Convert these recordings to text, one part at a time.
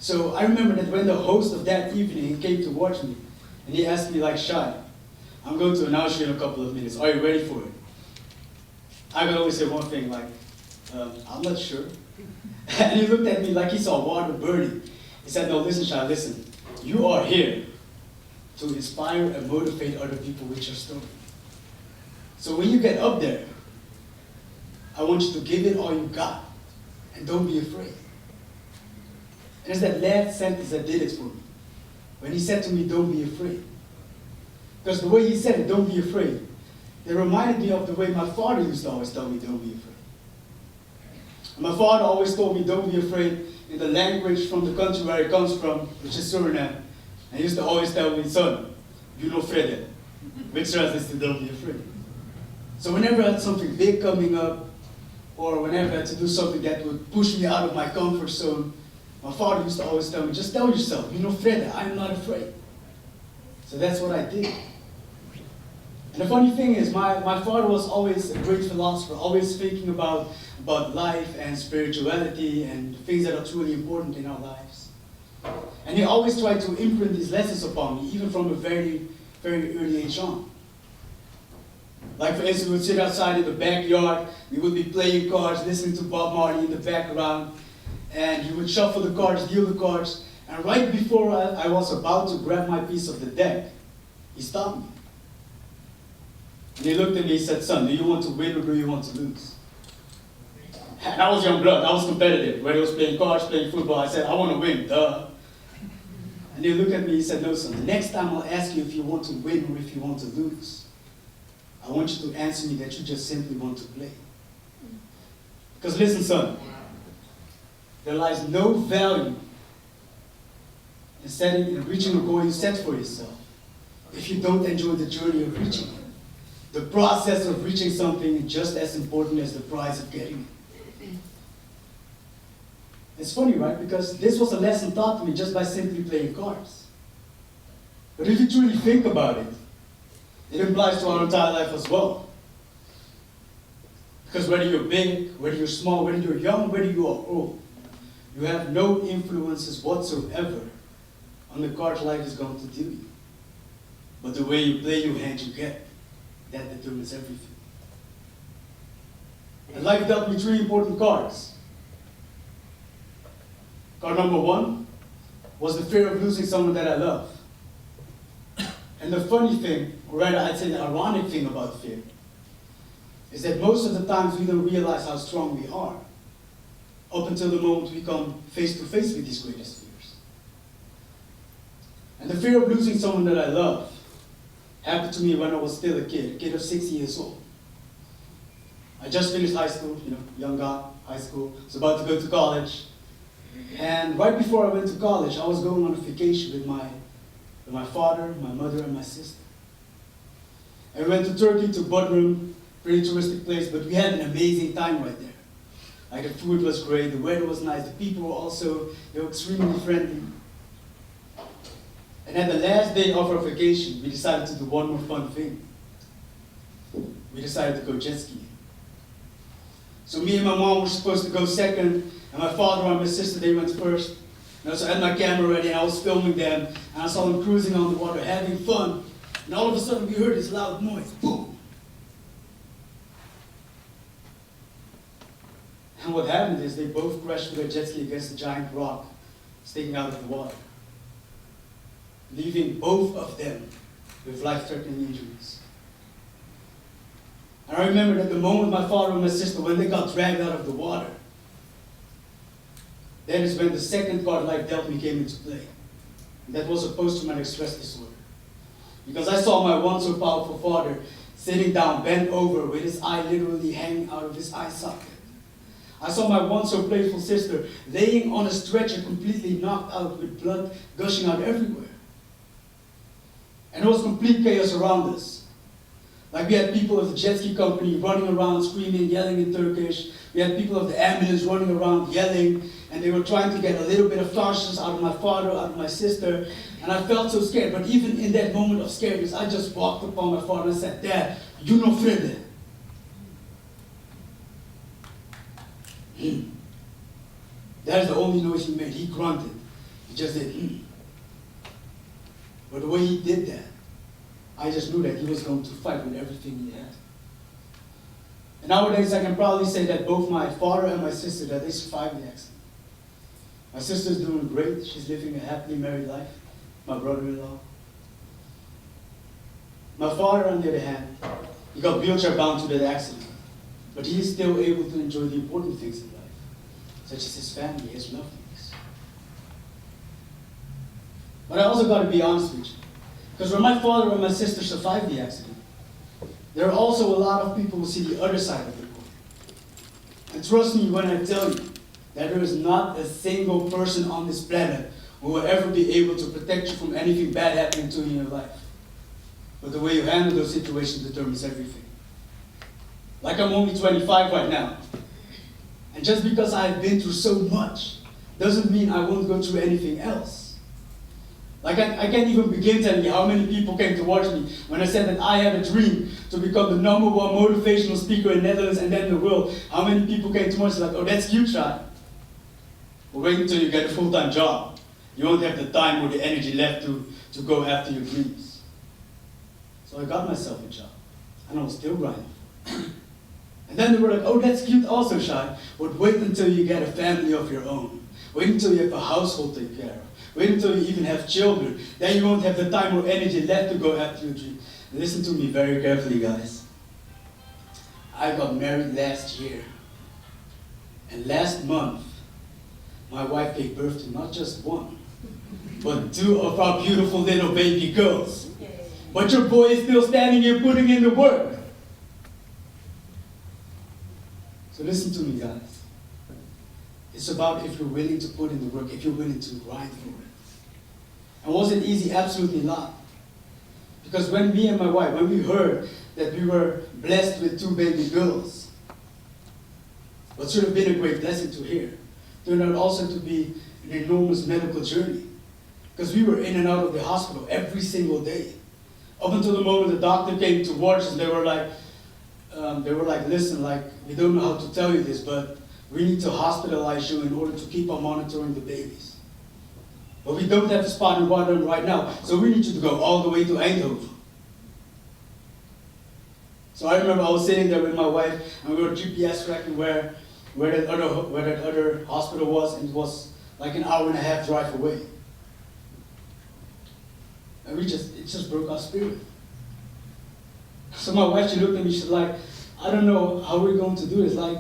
So I remember that when the host of that evening came to watch me, and he asked me like, Shai, I'm going to announce you in a couple of minutes. Are you ready for it? I could always say one thing like, I'm not sure. And he looked at me like he saw water burning. He said, no, listen, Shai, listen. You are here to inspire and motivate other people with your story. So when you get up there, I want you to give it all you got. And don't be afraid. And it's that last sentence that did it for me. When he said to me, don't be afraid. Because the way he said it, don't be afraid, it reminded me of the way my father used to always tell me, don't be afraid. And my father always told me, don't be afraid, in the language from the country where he comes from, which is Suriname. And he used to always tell me, son, you no vrede, which translates to don't be afraid. So whenever I had something big coming up, or whenever I had to do something that would push me out of my comfort zone, my father used to always tell me, just tell yourself, you no vrede, I'm not afraid. So that's what I did. And the funny thing is, my father was always a great philosopher, always thinking about life and spirituality and things that are truly important in our lives. And he always tried to imprint these lessons upon me, even from a very, very early age on. Like for instance, we would sit outside in the backyard, we would be playing cards, listening to Bob Marley in the background, and he would shuffle the cards, deal the cards, and right before I was about to grab my piece of the deck, he stopped me. And he looked at me and said, son, do you want to win or do you want to lose? And I was young blood, I was competitive. Whether it was playing cards, playing football, I said, I want to win, duh. And he looked at me and he said, no, son, the next time I'll ask you if you want to win or if you want to lose, I want you to answer me that you just simply want to play. Because listen, son, there lies no value in setting and reaching a goal you set for yourself if you don't enjoy the journey of reaching it. The process of reaching something is just as important as the prize of getting it. It's funny, right? Because this was a lesson taught to me just by simply playing cards. But if you truly think about it, it applies to our entire life as well. Because whether you're big, whether you're small, whether you're young, whether you are old, you have no influences whatsoever on the card life is going to deal you. But the way you play your hand you get, that determines everything. And life dealt me 3 important cards. Card number 1 was the fear of losing someone that I love. And the funny thing, or rather I'd say the ironic thing about fear, is that most of the times we don't realize how strong we are up until the moment we come face to face with these greatest fears. And the fear of losing someone that I love happened to me when I was still a kid of 6 years old. I just finished high school, young guy, high school, was about to go to college. And right before I went to college, I was going on a vacation with my father, my mother, and my sister. And we went to Turkey, to Bodrum, pretty touristic place, but we had an amazing time right there. Like the food was great, the weather was nice, the people were also, they were extremely friendly. And at the last day of our vacation, we decided to do one more fun thing. We decided to go jet skiing. So me and my mom were supposed to go second, and my father and my sister, they went first. And so I had my camera ready, and I was filming them, and I saw them cruising on the water, having fun. And all of a sudden, we heard this loud noise, boom. And what happened is they both crashed with their jet ski against a giant rock sticking out of the water, leaving both of them with life-threatening injuries. And I remember that the moment my father and my sister, when they got dragged out of the water, that is when the second card life dealt me came into play. And that was a post-traumatic stress disorder. Because I saw my once so powerful father sitting down, bent over, with his eye literally hanging out of his eye socket. I saw my once so playful sister laying on a stretcher, completely knocked out with blood gushing out everywhere. And there was complete chaos around us. Like we had people of the jet ski company running around, screaming, yelling in Turkish. We had people of the ambulance running around, yelling, and they were trying to get a little bit of conscience out of my father, out of my sister. And I felt so scared, but even in that moment of scaredness, I just walked upon my father and said, Dad, you no vrede. That is the only noise he made. He grunted. He just did, But the way he did that, I just knew that he was going to fight with everything he had. And nowadays, I can probably say that both my father and my sister, that they survived the accident. My sister's doing great. She's living a happily married life. My brother-in-law. My father, on the other hand, he got wheelchair bound to that accident. But he is still able to enjoy the important things in life, such as his family, his loved ones. But I also got to be honest with you. Because when my father and my sister survived the accident, there are also a lot of people who see the other side of the coin. And trust me when I tell you that there is not a single person on this planet who will ever be able to protect you from anything bad happening to you in your life. But the way you handle those situations determines everything. Like I'm only 25 right now. And just because I've been through so much doesn't mean I won't go through anything else. Like I can't even begin telling you how many people came to watch me when I said that I had a dream to become the #1 motivational speaker in Netherlands and then the world. How many people came to watch me like, oh, that's cute, Shai. But wait until you get a full-time job. You won't have the time or the energy left to go after your dreams. So I got myself a job. And I was still grinding. And then they were like, oh, that's cute also, Shai. But wait until you get a family of your own. Wait until you have a household to take care of. Wait until you even have children. Then you won't have the time or energy left to go after your dream. Listen to me very carefully, guys. I got married last year. And last month, my wife gave birth to not just one, but 2 of our beautiful little baby girls. But your boy is still standing here putting in the work. So listen to me, guys. It's about if you're willing to put in the work, if you're willing to grind for it. And was it easy? Absolutely not. Because when me and my wife, when we heard that we were blessed with 2 baby girls, what should have been a great blessing to hear, turned out also to be an enormous medical journey. Because we were in and out of the hospital every single day. Up until the moment the doctor came to watch us, they were like, listen, like, we don't know how to tell you this, but we need to hospitalize you in order to keep on monitoring the babies. But we don't have a spot in Rotterdam right now, so we need you to go all the way to Eindhoven. So I remember I was sitting there with my wife, and we were GPS tracking where that other hospital was, and it was like an 1.5-hour drive away. And it just broke our spirit. So my wife, she looked at me, she's like, I don't know how we're going to do this. Like,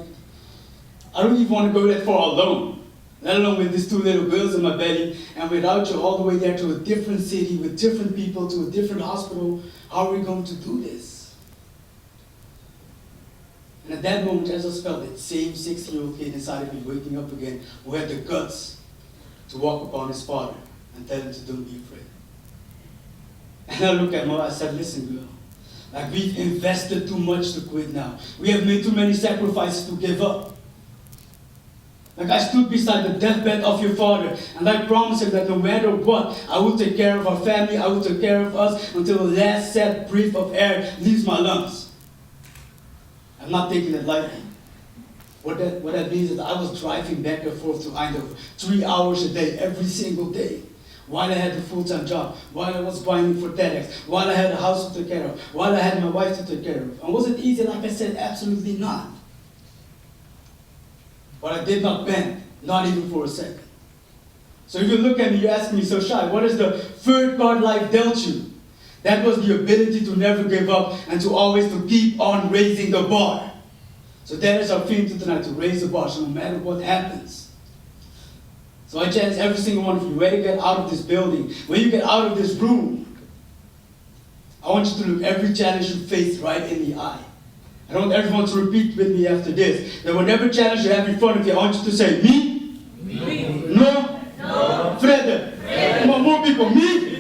I don't even want to go that far alone, let alone with these 2 little girls in my belly, and without you all the way there to a different city, with different people, to a different hospital. How are we going to do this? And at that moment, I just felt that same 16-year-old kid inside of me waking up again, who had the guts to walk upon his father and tell him to don't be afraid. And I looked at him, I said, listen, girl, like, we've invested too much to quit now. We have made too many sacrifices to give up. Like, I stood beside the deathbed of your father, and I promised him that no matter what, I will take care of our family, I will take care of us until the last sad breath of air leaves my lungs. I'm not taking it lightly. What that means is that I was driving back and forth to Eindhoven 3 hours a day, every single day. While I had a full-time job, while I was grinding for TEDx, while I had a house to take care of, while I had my wife to take care of. And was it easy? Like I said, absolutely not. But I did not bend, not even for a second. So if you look at me, you ask me, so Shai, what is the third card life dealt you? That was the ability to never give up and to always to keep on raising the bar. So that is our theme tonight, to raise the bar, so no matter what happens. So I challenge every single one of you, ready to get out of this building, when you get out of this room, I want you to look every challenge you face right in the eye. I want everyone to repeat with me after this, that whatever challenge you have in front of you, I want you to say, me? Me. No? No. Fredde? Fredde. Come on, more people. Me?